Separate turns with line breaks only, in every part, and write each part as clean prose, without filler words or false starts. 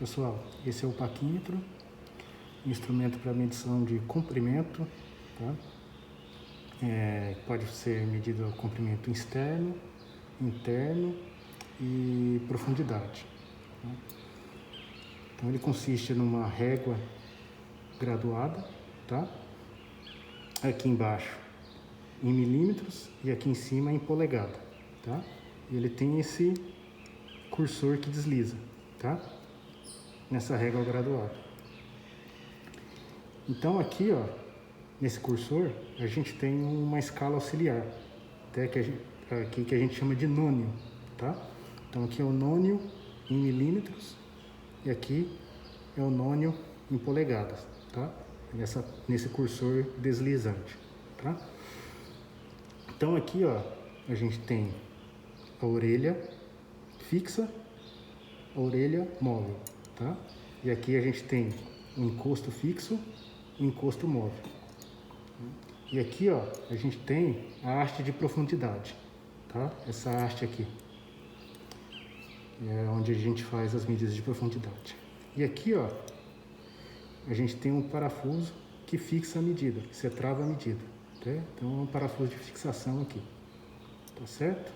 Pessoal, esse é o paquímetro, instrumento para medição de comprimento, tá? Pode ser medido o comprimento externo, interno e profundidade, tá? Então ele consiste numa régua graduada, tá? Aqui embaixo em milímetros e aqui em cima em polegada, tá? E ele tem esse cursor que desliza, tá? Nessa régua graduada. Então aqui, ó, nesse cursor, a gente tem uma escala auxiliar, até aqui que a gente chama de nônio, tá? Então aqui é o nônio em milímetros e aqui é o nônio em polegadas, tá? Nesse cursor deslizante, tá? Então aqui, ó, a gente tem a orelha fixa, a orelha móvel, tá? E aqui a gente tem o encosto fixo e o encosto móvel. E aqui, ó, a gente tem a haste de profundidade, tá? Essa haste aqui é onde a gente faz as medidas de profundidade. E aqui, ó, a gente tem um parafuso que fixa a medida, que você trava a medida, tá? Então é um parafuso de fixação aqui, tá certo?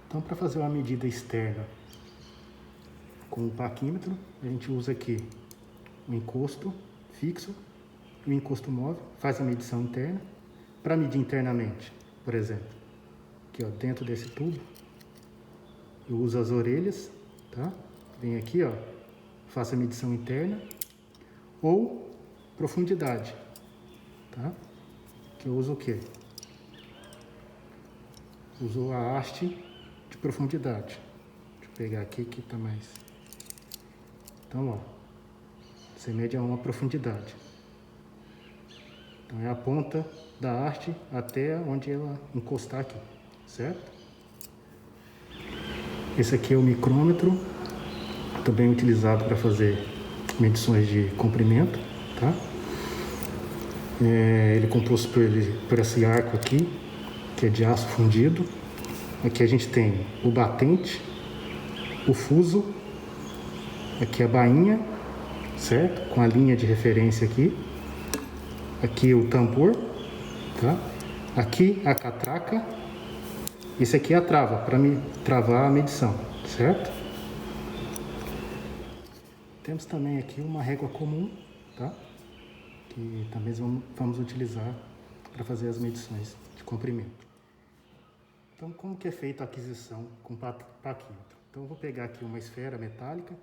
Então, para fazer uma medida externa com o paquímetro, a gente usa aqui o encosto fixo e o encosto móvel, faz a medição interna. Para medir internamente, por exemplo, aqui, ó, dentro desse tubo, eu uso as orelhas, tá? Vem aqui, ó, faço a medição interna ou profundidade, tá? Que eu uso o quê? Uso a haste de profundidade. Deixa eu pegar aqui que tá mais. Então, ó, você mede a uma profundidade. Então é a ponta da haste até onde ela encostar aqui, certo? Esse aqui é o micrômetro, também utilizado para fazer medições de comprimento, tá? Ele é composto por esse arco aqui, que é de aço fundido. Aqui a gente tem o batente, o fuso, aqui a bainha, certo? Com a linha de referência aqui. Aqui o tambor, tá? Aqui a catraca. Esse aqui é a trava, para travar a medição, certo? Temos também aqui uma régua comum, tá? Que também vamos utilizar para fazer as medições de comprimento. Então, como que é feita a aquisição com paquímetro? Então, eu vou pegar aqui uma esfera metálica,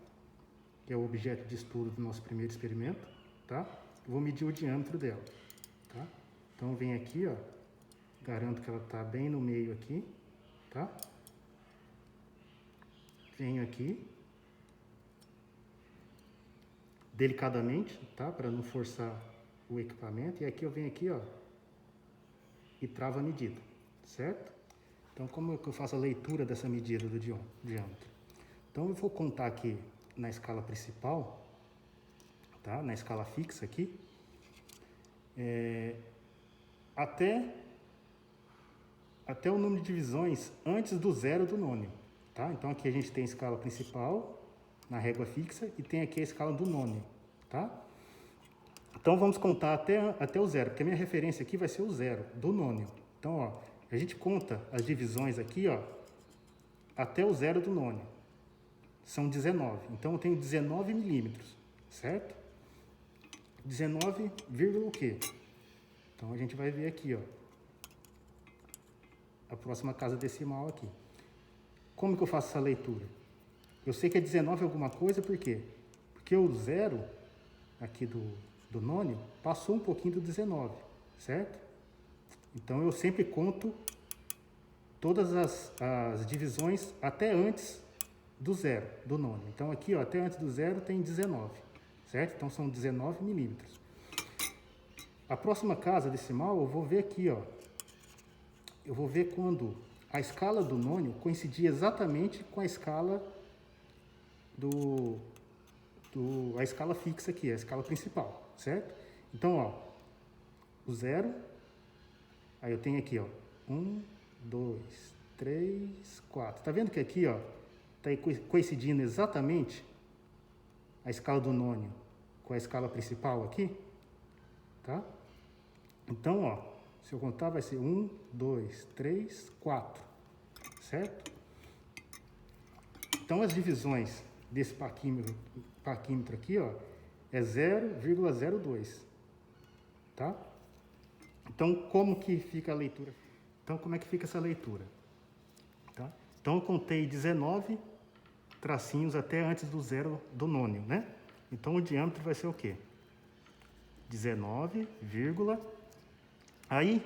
que é o objeto de estudo do nosso primeiro experimento, tá? Eu vou medir o diâmetro dela, tá? Então, vem aqui, ó, garanto que ela está bem no meio aqui, tá? Venho aqui, delicadamente, tá? Para não forçar o equipamento. E aqui eu venho aqui, ó, e travo a medida, certo? Então, como é que eu faço a leitura dessa medida do diâmetro? Então, eu vou contar aqui na escala principal, tá? Na escala fixa aqui, até o número de divisões antes do zero do nônio, tá? Então, aqui a gente tem a escala principal na régua fixa e tem aqui a escala do nônio, tá? Então, vamos contar até o zero, porque a minha referência aqui vai ser o zero do nônio. Então, ó, a gente conta as divisões aqui, ó, até o zero do nônio. São 19. Então, eu tenho 19 milímetros, certo? 19, o quê? Então, a gente vai ver aqui, ó, a próxima casa decimal aqui. Como que eu faço essa leitura? Eu sei que é 19 alguma coisa, por quê? Porque o zero aqui do nônio passou um pouquinho do 19, certo? Então, eu sempre conto todas as divisões até antes do zero, do nônio. Então, aqui, ó, até antes do zero tem 19, certo? Então, são 19 milímetros. A próxima casa decimal, eu vou ver aqui, ó. Eu vou ver quando a escala do nônio coincidir exatamente com a escala a escala fixa aqui, a escala principal, certo? Então, ó, o zero, aí eu tenho aqui, ó, 1, 2, 3, 4. Tá vendo que aqui, ó, Está coincidindo exatamente a escala do nônio com a escala principal aqui, tá? Então, ó, se eu contar vai ser 1, 2, 3, 4, certo? Então, as divisões desse paquímetro aqui, ó, é 0,02, tá? Então, como que fica a leitura? Então, como é que fica essa leitura? Tá? Então, eu contei 19 tracinhos até antes do zero do nônio, né? Então, o diâmetro vai ser o quê? 19, aí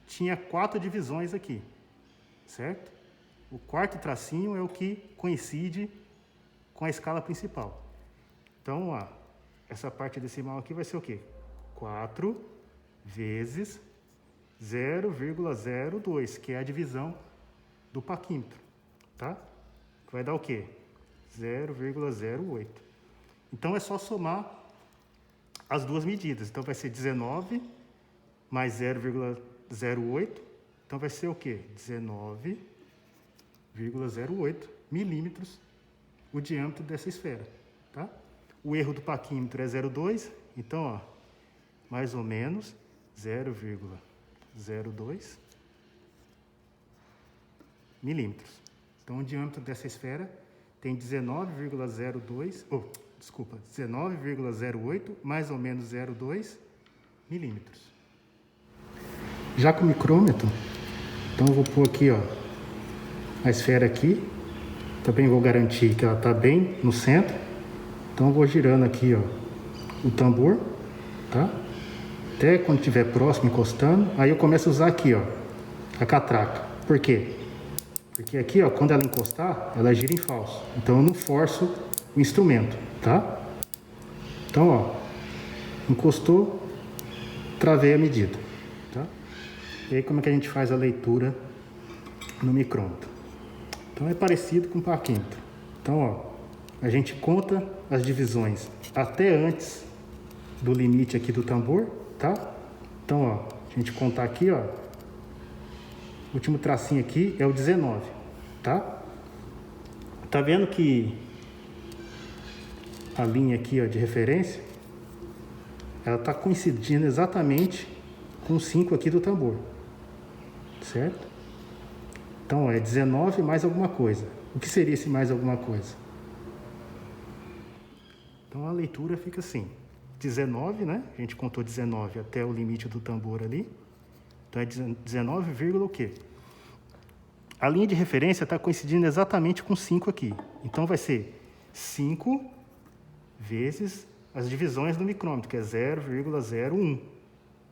tinha 4 divisões aqui, certo? O quarto tracinho é o que coincide com a escala principal. Então, ó, essa parte decimal aqui vai ser o quê? 4 vezes 0,02, que é a divisão do paquímetro, tá? Vai dar o quê? 0,08. Então, é só somar as duas medidas. Então, vai ser 19 mais 0,08. Então, vai ser o quê? 19,08 milímetros o diâmetro dessa esfera, tá? O erro do paquímetro é 0,2. Então, ó, mais ou menos 0,02 milímetros. Então, o diâmetro dessa esfera tem 19,08, mais ou menos 0,2 milímetros. Já com o micrômetro, então eu vou pôr aqui, ó, a esfera aqui. Também vou garantir que ela está bem no centro. Então, eu vou girando aqui, ó, o tambor, tá? Até quando estiver próximo, encostando. Aí eu começo a usar aqui, ó, a catraca. Por quê? Porque aqui, ó, quando ela encostar, ela gira em falso. Então, eu não forço o instrumento, tá? Então, ó, encostou, travei a medida, tá? E aí, como é que a gente faz a leitura no micrômetro? Então, é parecido com o paquímetro. Então, ó, a gente conta as divisões até antes do limite aqui do tambor, tá? Então, ó, a gente contar aqui, ó, o último tracinho aqui é o 19, tá? Tá vendo que a linha aqui, ó, de referência, ela tá coincidindo exatamente com o 5 aqui do tambor, certo? Então, ó, é 19 mais alguma coisa. O que seria esse mais alguma coisa? Então, a leitura fica assim. 19, né? A gente contou 19 até o limite do tambor ali. Então, é 19, o quê? A linha de referência está coincidindo exatamente com 5 aqui. Então, vai ser 5 vezes as divisões do micrômetro, que é 0,01,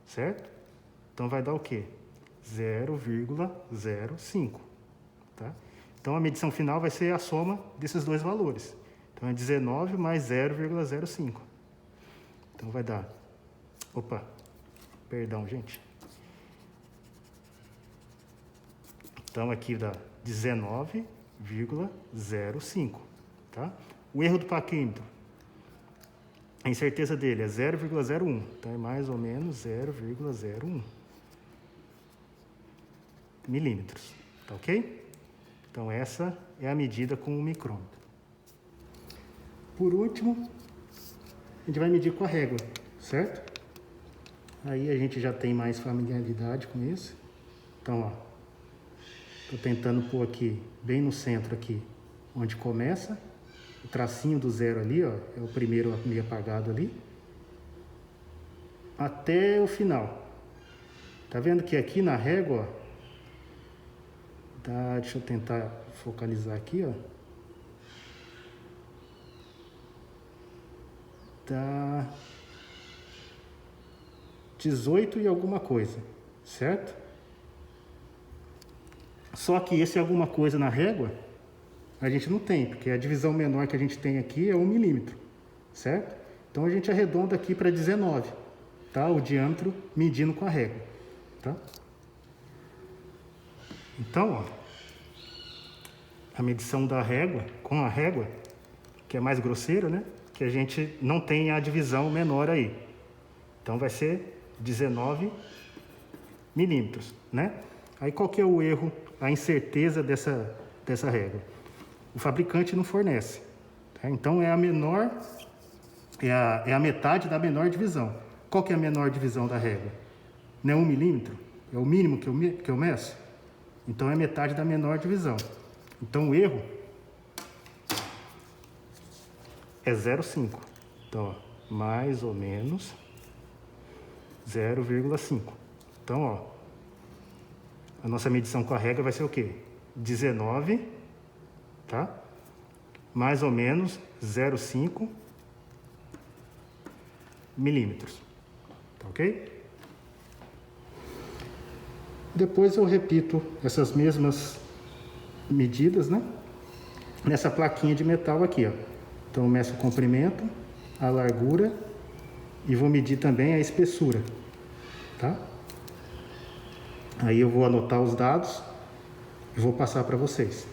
certo? Então, vai dar o quê? 0,05, tá? Então, a medição final vai ser a soma desses dois valores. Então, é 19 mais 0,05. Então, vai dar... Opa, perdão, gente. Então, aqui dá 19,05, tá? O erro do paquímetro, a incerteza dele é 0,01. Então, é mais ou menos 0,01 milímetros, tá ok? Então, essa é a medida com o micrômetro. Por último, a gente vai medir com a régua, certo? Aí a gente já tem mais familiaridade com isso. Então, ó, tô tentando pôr aqui, bem no centro aqui, onde começa. O tracinho do zero ali, ó, é o primeiro meio apagado ali. Até o final. Tá vendo que aqui na régua, ó, deixa eu tentar focalizar aqui, ó. Tá 18 e alguma coisa, certo? Só que esse alguma coisa na régua, a gente não tem, porque a divisão menor que a gente tem aqui é 1 milímetro, certo? Então, a gente arredonda aqui para 19, tá? O diâmetro medindo com a régua, tá? Então, ó, a medição da régua, com a régua, que é mais grosseira, né? Que a gente não tem a divisão menor aí. Então, vai ser 19 milímetros, né? Aí, qual que é o erro, a incerteza dessa régua? o fabricante não fornece. Tá? Então é a menor, é a metade da menor divisão. Qual que é a menor divisão da régua? Não é 1 milímetro? É o mínimo que eu meço? Então é metade da menor divisão. Então o erro é 0,5. Então, ó, mais ou menos 0,5. Então, ó, a nossa medição com a régua vai ser o quê? 19, tá? Mais ou menos 0,5 milímetros. Tá ok? Depois eu repito essas mesmas medidas, né? Nessa plaquinha de metal aqui, ó. Então eu meço o comprimento, a largura e vou medir também a espessura, tá? Aí eu vou anotar os dados e vou passar para vocês.